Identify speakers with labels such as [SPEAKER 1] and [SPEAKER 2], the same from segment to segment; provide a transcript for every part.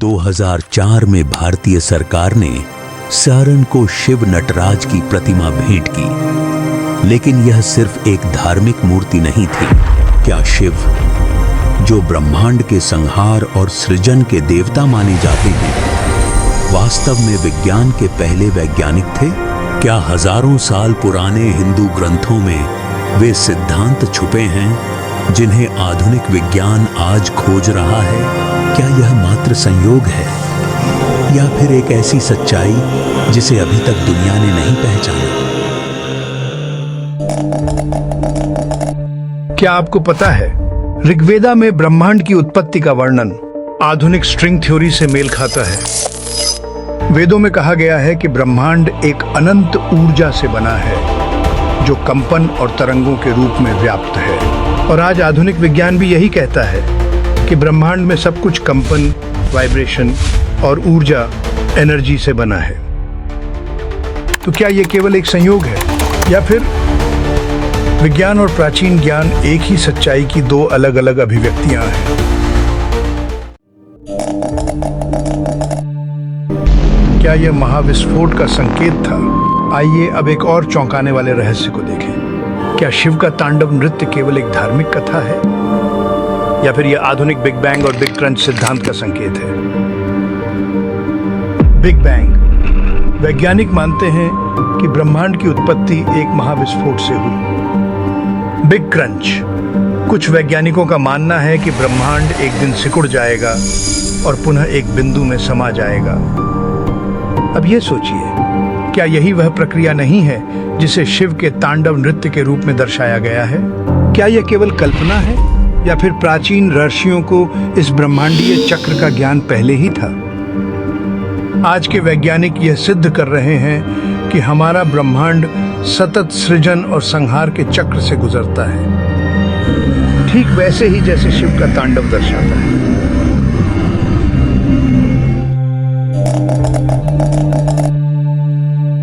[SPEAKER 1] 2004 में भारतीय सरकार ने सारण को शिव नटराज की प्रतिमा भेंट की, लेकिन यह सिर्फ एक धार्मिक मूर्ति नहीं थी। क्या शिव, जो ब्रह्मांड के संहार और सृजन के देवता माने जाते हैं, वास्तव में विज्ञान के पहले वैज्ञानिक थे? क्या हजारों साल पुराने हिंदू ग्रंथों में वे सिद्धांत छुपे हैं जिन्हें आधुनिक विज्ञान आज खोज रहा है? क्या यह मात्र संयोग है या फिर एक ऐसी सच्चाई जिसे अभी तक दुनिया ने नहीं पहचाना?
[SPEAKER 2] क्या आपको पता है, ऋग्वेदा में ब्रह्मांड की उत्पत्ति का वर्णन आधुनिक स्ट्रिंग थ्योरी से मेल खाता है। वेदों में कहा गया है कि ब्रह्मांड एक अनंत ऊर्जा से बना है जो कंपन और तरंगों के रूप में व्याप्त है। और आज आधुनिक विज्ञान भी यही कहता है कि ब्रह्मांड में सब कुछ कंपन, वाइब्रेशन और ऊर्जा, एनर्जी से बना है। तो क्या यह केवल एक संयोग है या फिर विज्ञान और प्राचीन ज्ञान एक ही सच्चाई की दो अलग अलग अभिव्यक्तियां हैं? क्या यह महाविस्फोट का संकेत था? आइए अब एक और चौंकाने वाले रहस्य को देखें। क्या शिव का तांडव नृत्य केवल एक धार्मिक कथा है या फिर यह आधुनिक बिग बैंग और बिग क्रंच सिद्धांत का संकेत है? बिग बैंग, वैज्ञानिक मानते हैं कि ब्रह्मांड की उत्पत्ति एक महाविस्फोट से हुई। बिग क्रंच, कुछ वैज्ञानिकों का मानना है कि ब्रह्मांड एक दिन सिकुड़ जाएगा और पुनः एक बिंदु में समा जाएगा। अब ये सोचिए, क्या यही वह प्रक्रिया नहीं है जिसे शिव के तांडव नृत्य के रूप में दर्शाया गया है? क्या यह केवल कल्पना है या फिर प्राचीन ऋषियों को इस ब्रह्मांडीय चक्र का ज्ञान पहले ही था? आज के वैज्ञानिक यह सिद्ध कर रहे हैं कि हमारा ब्रह्मांड सतत सृजन और संहार के चक्र से गुजरता है, ठीक वैसे ही जैसे शिव का तांडव दर्शाता है।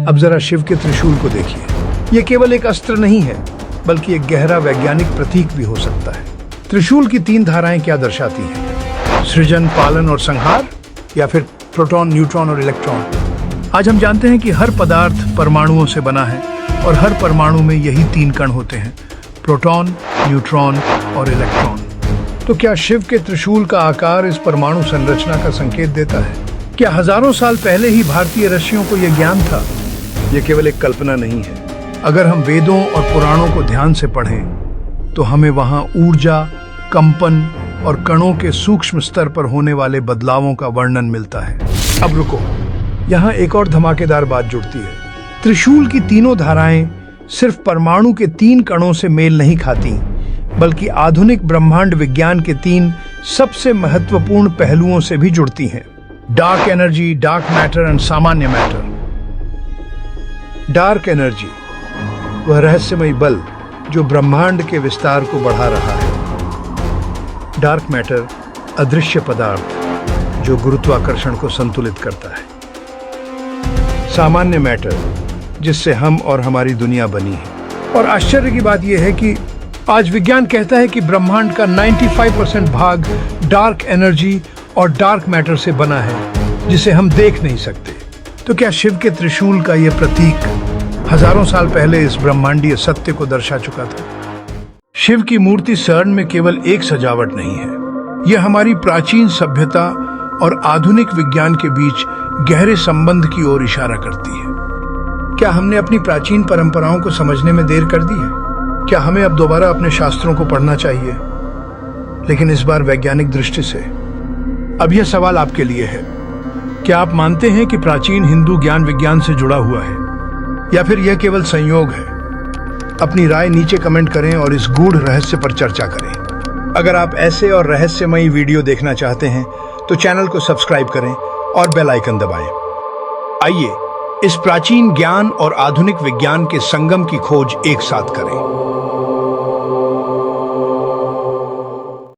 [SPEAKER 2] अब जरा शिव के त्रिशूल को देखिए। यह केवल एक अस्त्र नहीं है, बल्कि एक गहरा वैज्ञानिक प्रतीक भी हो सकता है। त्रिशूल की तीन धाराएं क्या दर्शाती हैं? सृजन, पालन और संहार, या फिर प्रोटॉन, न्यूट्रॉन और इलेक्ट्रॉन? आज हम जानते हैं कि हर पदार्थ परमाणुओं से बना है और हर परमाणु में यही तीन कण होते हैं, प्रोटॉन, न्यूट्रॉन और इलेक्ट्रॉन। तो क्या शिव के त्रिशूल का आकार इस परमाणु संरचना का संकेत देता है? क्या हजारों साल पहले ही भारतीय ऋषियों को यह ज्ञान था? यह केवल एक कल्पना नहीं है। अगर हम वेदों और पुराणों को ध्यान से पढ़ें तो हमें वहां ऊर्जा, कंपन और कणों के सूक्ष्म स्तर पर होने वाले बदलावों का वर्णन मिलता है। अब रुको, यहाँ एक और धमाकेदार बात जुड़ती है। त्रिशूल की तीनों धाराएं सिर्फ परमाणु के तीन कणों से मेल नहीं खाती, बल्कि आधुनिक ब्रह्मांड विज्ञान के तीन सबसे महत्वपूर्ण पहलुओं से भी जुड़ती हैं: dark energy, dark matter and सामान्य मैटर। डार्क एनर्जी, वह रहस्यमय बल जो ब्रह्मांड के विस्तार को बढ़ा रहा है। डार्क मैटर, अदृश्य पदार्थ जो गुरुत्वाकर्षण को संतुलित करता है। सामान्य मैटर, जिससे हम और हमारी दुनिया बनी है। और आश्चर्य की बात यह है कि आज विज्ञान कहता है कि ब्रह्मांड का 95% भाग डार्क एनर्जी और डार्क मैटर से बना है, जिसे हम देख नहीं सकते। तो क्या शिव के त्रिशूल का यह प्रतीक हजारों साल पहले इस ब्रह्मांडीय सत्य को दर्शा चुका था? शिव की मूर्ति सारण में केवल एक सजावट नहीं है, यह हमारी प्राचीन सभ्यता और आधुनिक विज्ञान के बीच गहरे संबंध की ओर इशारा करती है। क्या हमने अपनी प्राचीन परंपराओं को समझने में देर कर दी है? क्या हमें अब दोबारा अपने शास्त्रों को पढ़ना चाहिए, लेकिन इस बार वैज्ञानिक दृष्टि से? अब यह सवाल आपके लिए है, क्या आप मानते हैं कि प्राचीन हिंदू ज्ञान विज्ञान से जुड़ा हुआ है या फिर यह केवल संयोग है? अपनी राय नीचे कमेंट करें और इस गूढ़ रहस्य पर चर्चा करें। अगर आप ऐसे और रहस्यमयी वीडियो देखना चाहते हैं तो चैनल को सब्सक्राइब करें और बेल आइकन दबाएं। आइए इस प्राचीन ज्ञान और आधुनिक विज्ञान के संगम की खोज एक साथ करें।